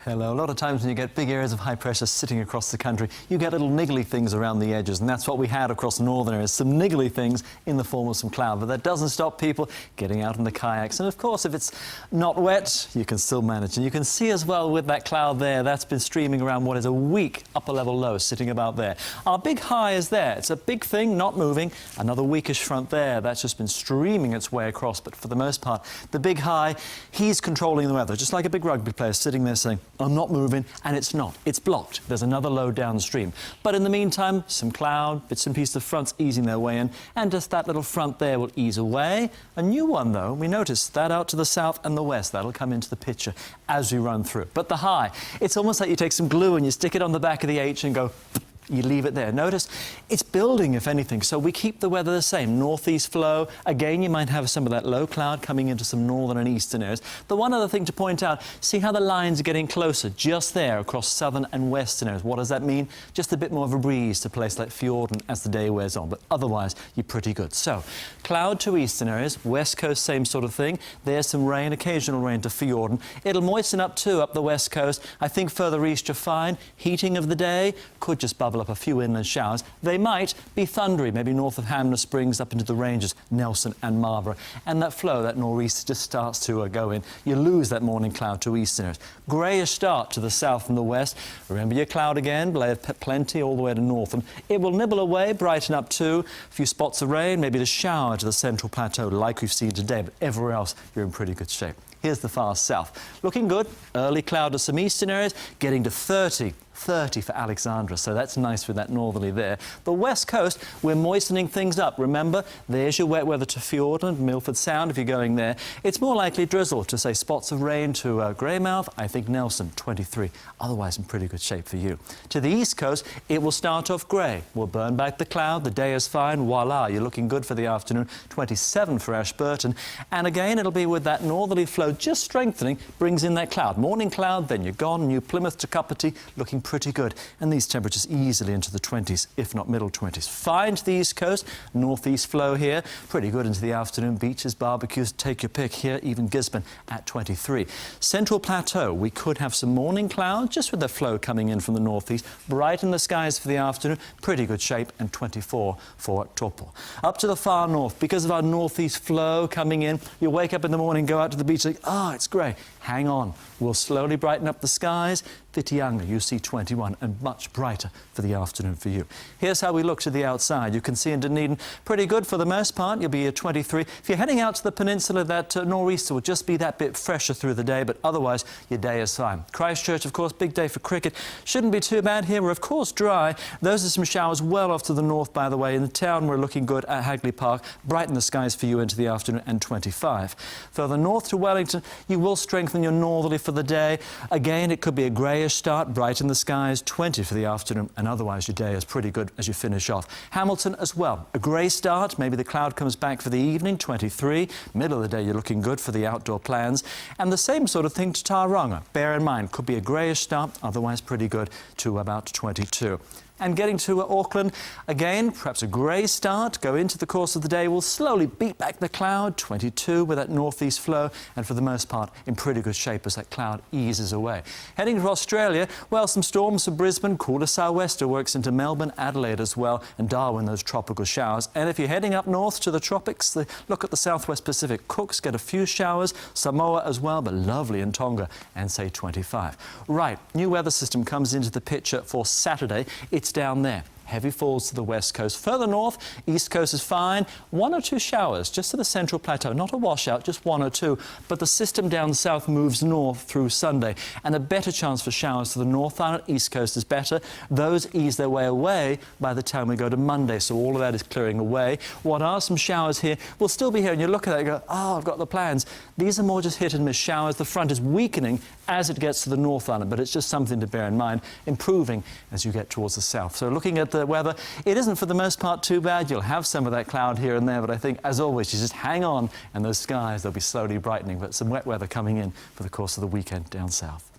Hello. A lot of times when you get big areas of high pressure sitting across the country, you get little niggly things around the edges, and that's what we had across the northern areas, some niggly things in the form of some cloud. But that doesn't stop people getting out in the kayaks. And of course, if it's not wet, you can still manage. And you can see as well with that cloud there, that's been streaming around what is a weak upper level low sitting about there. Our big high is there. It's a big thing, not moving. Another weakish front there. That's just been streaming its way across. But for the most part, the big high, he's controlling the weather, just like a big rugby player sitting there saying, I'm not moving, and it's not. It's blocked. There's another low downstream. But in the meantime, some cloud, bits and pieces of fronts easing their way in, and just that little front there will ease away. A new one, though, we notice that out to the south and the west. That'll come into the picture as we run through. But the high, it's almost like you take some glue and you stick it on the back of the H and go... You leave it there. Notice it's building, if anything, so we keep the weather the same. Northeast flow. Again, you might have some of that low cloud coming into some northern and eastern areas. The one other thing to point out, see how the lines are getting closer just there across southern and western areas. What does that mean? Just a bit more of a breeze to place like Fjorden as the day wears on, but otherwise you're pretty good. So, cloud to eastern areas, west coast, same sort of thing. There's some rain, occasional rain to Fjorden. It'll moisten up too up the west coast. I think further east you're fine. Heating of the day could just bubble up a few inland showers. They might be thundery, maybe north of Hamner Springs up into the ranges, Nelson and Marlborough. And that flow, that nor'east, just starts to go in. You lose that morning cloud to eastern areas. Greyish start to the south and the west. Remember your cloud again, plenty all the way to northern. It will nibble away, brighten up too. A few spots of rain, maybe the shower to the central plateau like we've seen today, but everywhere else you're in pretty good shape. Here's the far south. Looking good. Early cloud to some eastern areas, getting to 30 for Alexandra, so that's nice with that northerly there. The west coast, we're moistening things up. Remember, there's your wet weather to Fjorden, Milford Sound if you're going there. It's more likely drizzle to, say, spots of rain to Greymouth. I think Nelson, 23. Otherwise, in pretty good shape for you. To the east coast, it will start off grey. We'll burn back the cloud. The day is fine. Voila, you're looking good for the afternoon. 27 for Ashburton. And again, it'll be with that northerly flow just strengthening, brings in that cloud. Morning cloud, then you're gone. New Plymouth to Cupertee, looking pretty good, and these temperatures easily into the 20s, if not middle 20s. Fine to the east coast, northeast flow here, pretty good into the afternoon. Beaches, barbecues, take your pick here, even Gisborne at 23. Central Plateau, we could have some morning cloud, just with the flow coming in from the northeast. Brighten the skies for the afternoon, pretty good shape, and 24 for Taupo. Up to the far north, because of our northeast flow coming in, you wake up in the morning, go out to the beach, like, it's grey. Hang on, we'll slowly brighten up the skies. Whitianga, you see 21, and much brighter for the afternoon for you. Here's how we look to the outside. You can see in Dunedin, pretty good for the most part. You'll be at 23. If you're heading out to the peninsula, that nor'easter will just be that bit fresher through the day, but otherwise your day is fine. Christchurch, of course, big day for cricket. Shouldn't be too bad here. We're, of course, dry. Those are some showers well off to the north, by the way. In the town, we're looking good at Hagley Park. Brighten the skies for you into the afternoon, and 25. Further north to Wellington, you will strengthen your northerly for the day. Again, it could be a greyish start, brighten the skies, 20 for the afternoon, and otherwise your day is pretty good as you finish off. Hamilton as well, a grey start, maybe the cloud comes back for the evening, 23. Middle of the day, you're looking good for the outdoor plans. And the same sort of thing to Tauranga. Bear in mind, could be a greyish start, otherwise pretty good to about 22. And getting to Auckland, again, perhaps a grey start. Go into the course of the day. We'll slowly beat back the cloud, 22 with that northeast flow, and for the most part, in pretty good shape as that cloud eases away. Heading to Australia, well, some storms for Brisbane. Cooler sou'wester works into Melbourne, Adelaide as well, and Darwin, those tropical showers. And if you're heading up north to the tropics, look at the southwest Pacific. Cooks get a few showers, Samoa as well, but lovely in Tonga, and say 25. Right, new weather system comes into the picture for Saturday. It's down there. Heavy falls to the west coast. Further north, east coast is fine. 1 or 2 showers just to the central plateau. Not a washout, just 1 or 2. But the system down south moves north through Sunday. And a better chance for showers to the north island. East coast is better. Those ease their way away by the time we go to Monday. So all of that is clearing away. What are some showers here? We'll still be here. And you look at that and go, I've got the plans. These are more just hit and miss showers. The front is weakening as it gets to the north island. But it's just something to bear in mind. Improving as you get towards the south. So looking at the weather, it isn't for the most part too bad. You'll have some of that cloud here and there, but I think, as always, you just hang on, and those skies, they'll be slowly brightening, but some wet weather coming in for the course of the weekend down south.